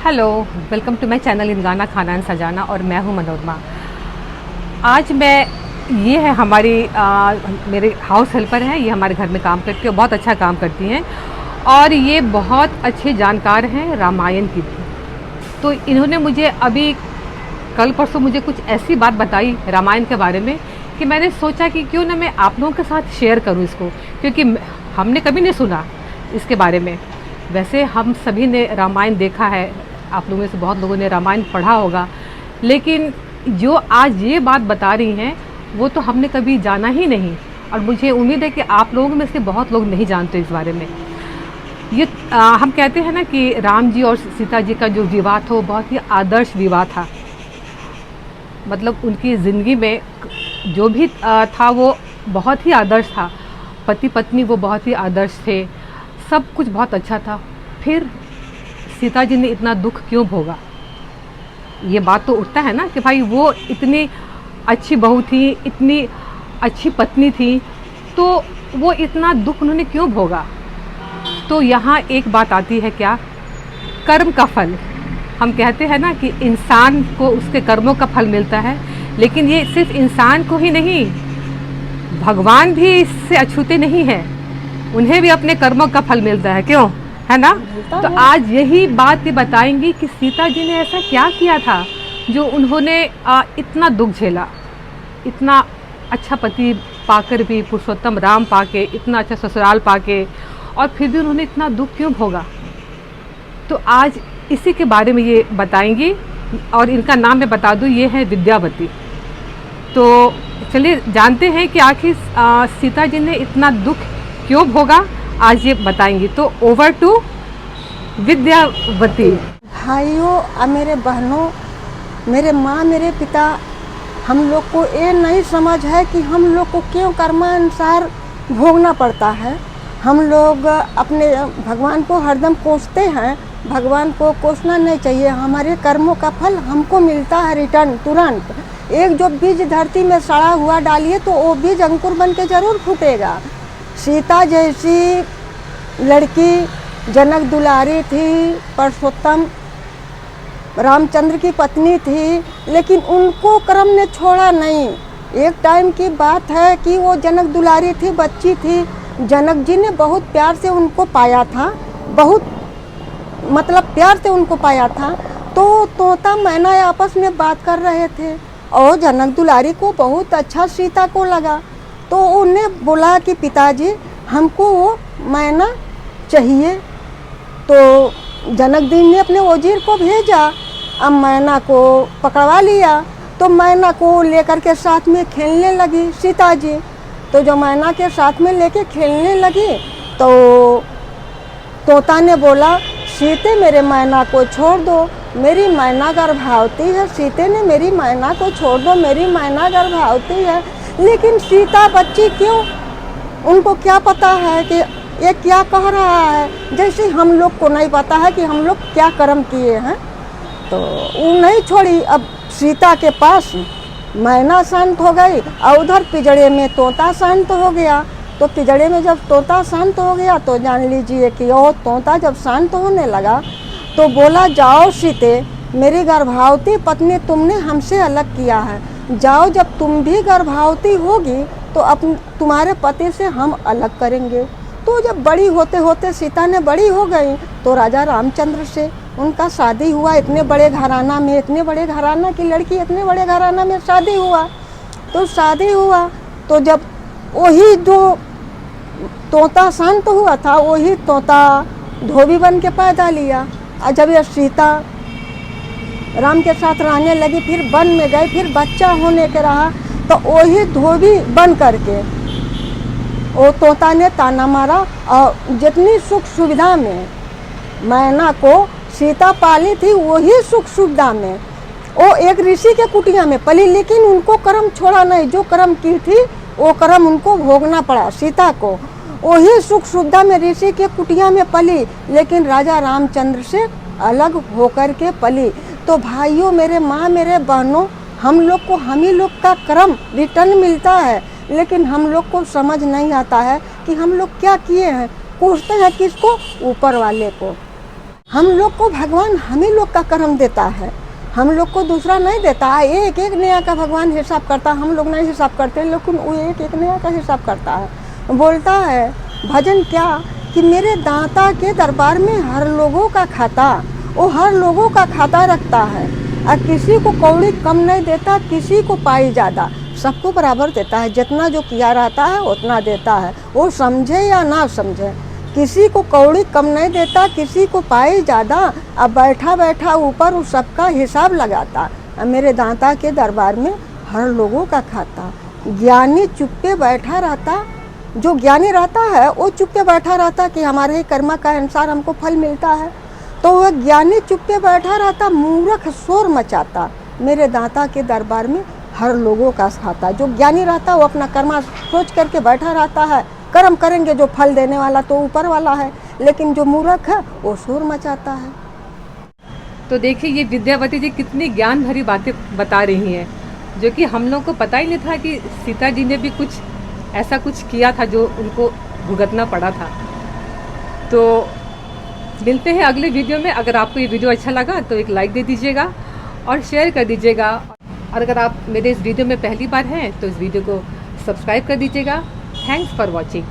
Hello, welcome to my channel in गाना खाना and सजाना और मैं हूं मनोरमा। आज ये है हमारी मेरे हाउस हेल्पर हैं, ये हमारे घर में काम करती है, बहुत अच्छा काम करती हैं और ये बहुत अच्छे जानकार हैं रामायण की भी। तो इन्होंने मुझे अभी कल परसों मुझे कुछ ऐसी बात बताई रामायण के बारे में कि मैंने सोचा कि क्यों ना मैं आप लोगों के साथ शेयर करूं इसको, क्योंकि हमने कभी नहीं सुना इसके बारे में। वैसे हम सभी ने रामायण देखा है, आप लोगों में से बहुत लोगों ने रामायण पढ़ा होगा, लेकिन जो आज ये बात बता रही हैं वो तो हमने कभी जाना ही नहीं और मुझे उम्मीद है कि आप लोगों में से बहुत लोग नहीं जानते इस बारे में। ये हम कहते हैं ना कि राम जी और सीता जी का जो विवाह था वो बहुत ही आदर्श विवाह था। मतलब उनकी ज़िंदगी में जो भी था वो बहुत ही आदर्श था। पति पत्नी वो बहुत ही आदर्श थे, सब कुछ बहुत अच्छा था। फिर सीता जी ने इतना दुख क्यों भोगा? ये बात तो उठता है ना कि भाई वो इतनी अच्छी बहू थी, इतनी अच्छी पत्नी थी, तो वो इतना दुख उन्होंने क्यों भोगा? तो यहाँ एक बात आती है, क्या? कर्म का फल। हम कहते हैं ना कि इंसान को उसके कर्मों का फल मिलता है, लेकिन ये सिर्फ इंसान को ही नहीं, भगवान भी इससे अछूते नहीं हैं, उन्हें भी अपने कर्मों का फल मिलता है, क्यों? है ना? तो आज यही बात ये बताएंगी कि सीता जी ने ऐसा क्या किया था जो उन्होंने इतना दुख झेला, इतना अच्छा पति पाकर भी, पुरुषोत्तम राम पाके, इतना अच्छा ससुराल पाके, और फिर भी उन्होंने इतना दुख क्यों भोगा? तो आज इसी के बारे में ये बताएंगी और इनका नाम मैं बता दूँ, ये है विद्यावती। तो चलिए जानते हैं कि आखिर सीता जी ने इतना दुख क्यों भोगा, आज ये बताएंगी। तो ओवर टू विद्यावती। भाइयों और मेरे बहनों, मेरे माँ, मेरे पिता, हम लोग को ये नहीं समझ है कि हम लोग को क्यों कर्मानुसार भोगना पड़ता है। हम लोग अपने भगवान को हरदम कोसते हैं, भगवान को कोसना नहीं चाहिए। हमारे कर्मों का फल हमको मिलता है रिटर्न तुरंत। एक जो बीज धरती में सड़ा हुआ डालिए तो वो बीज अंकुर बन के जरूर फूटेगा। सीता जैसी लड़की जनक दुलारी थी, पुरुषोत्तम रामचंद्र की पत्नी थी, लेकिन उनको कर्म ने छोड़ा नहीं। एक टाइम की बात है कि वो जनक दुलारी थी, बच्ची थी, जनक जी ने बहुत प्यार से उनको पाया था, बहुत मतलब प्यार से उनको पाया था। तो तोता मैना आपस में बात कर रहे थे और जनक दुलारी को बहुत अच्छा सीता को लगा, तो उन्हें बोला कि पिताजी हमको वो मैना चाहिए। तो जनक जी ने अपने वजीर को भेजा, अब मैना को पकड़वा लिया। तो मैना को लेकर के साथ में खेलने लगी सीता जी। तो जो मैना के साथ में लेके खेलने लगी तो तोता ने बोला, सीते मेरे मैना को छोड़ दो, मेरी मैना गर्भवती है। सीते ने मेरी मैना को छोड़ दो, मेरी मैना गर्भवती है। लेकिन सीता बच्ची क्यों, उनको क्या पता है कि ये क्या कह रहा है, जैसे हम लोग को नहीं पता है कि हम लोग क्या कर्म किए हैं। तो वो नहीं छोड़ी। अब सीता के पास मैना शांत हो गई और उधर पिजड़े में तोता शांत हो गया। तो पिजड़े में जब तोता शांत हो गया तो जान लीजिए कि वो तोता जब शांत होने लगा तो बोला, जाओ सीते, मेरी गर्भवती पत्नी तुमने हमसे अलग किया है, जाओ, जब तुम भी गर्भवती होगी तो तुम्हारे पति से हम अलग करेंगे। तो जब बड़ी होते होते सीता ने बड़ी हो गई तो राजा रामचंद्र से उनका शादी हुआ। इतने बड़े घराना में, इतने बड़े घराना की लड़की, इतने बड़े घराना में शादी हुआ। तो शादी हुआ तो जब वही जो तोता शांत हुआ था, वही तोता धोबी बन के पैदा लिया। और जब ये सीता राम के साथ रहने लगी, फिर वन में गए, फिर बच्चा होने के रहा, तो वही धोबी बन करके वो तोता ने ताना मारा। और जितनी सुख सुविधा में मैना को सीता पाली थी, वही सुख सुविधा में वो एक ऋषि के कुटिया में पली, लेकिन उनको कर्म छोड़ा नहीं। जो कर्म की थी वो कर्म उनको भोगना पड़ा सीता को। वही सुख सुविधा में ऋषि के कुटिया में पली, लेकिन राजा रामचंद्र से अलग होकर के पली। तो भाइयों, मेरे माँ, मेरे बहनों, हम लोग को हम ही लोग का कर्म रिटर्न मिलता है, लेकिन हम लोग को समझ नहीं आता है कि हम लोग क्या किए हैं। कोसते हैं किसको? ऊपर वाले को। हम लोग को भगवान हम ही लोग का कर्म देता है, हम लोग को दूसरा नहीं देता है। एक एक नया का भगवान हिसाब करता है, हम लोग नहीं हिसाब करते, लेकिन वो एक एक नया का हिसाब करता है। बोलता है भजन क्या कि मेरे दाता के दरबार में हर लोगों का खाता, वो हर लोगों का खाता रखता है और किसी को कौड़ी कम नहीं देता, किसी को पाई ज़्यादा, सबको बराबर देता है। जितना जो किया रहता है उतना देता है, वो समझे या ना समझे। किसी को कौड़ी कम नहीं देता, किसी को पाई ज़्यादा, अब बैठा बैठा ऊपर उस सबका हिसाब लगाता। अब मेरे दाता के दरबार में हर लोगों का खाता। ज्ञानी चुप्पे बैठा रहता, जो ज्ञानी रहता है वो चुप्पे बैठा रहता कि हमारे ही कर्म का अनुसार हमको फल मिलता है, तो वह ज्ञानी चुप्पे बैठा रहता, मूर्ख शोर मचाता। मेरे दाता के दरबार में हर लोगों का खाता। जो ज्ञानी रहता वो अपना कर्म सोच करके बैठा रहता है, कर्म करेंगे जो फल देने वाला तो ऊपर वाला है, लेकिन जो मूर्ख है वो शोर मचाता है। तो देखिए ये विद्यावती जी कितनी ज्ञान भरी बातें बता रही हैं, जो कि हम लोग को पता ही नहीं था कि सीता जी ने भी कुछ ऐसा कुछ किया था जो उनको भुगतना पड़ा था। तो मिलते हैं अगले वीडियो में। अगर आपको ये वीडियो अच्छा लगा तो एक लाइक दे दीजिएगा और शेयर कर दीजिएगा, और अगर आप मेरे इस वीडियो में पहली बार हैं तो इस वीडियो को सब्सक्राइब कर दीजिएगा। Thanks for watching.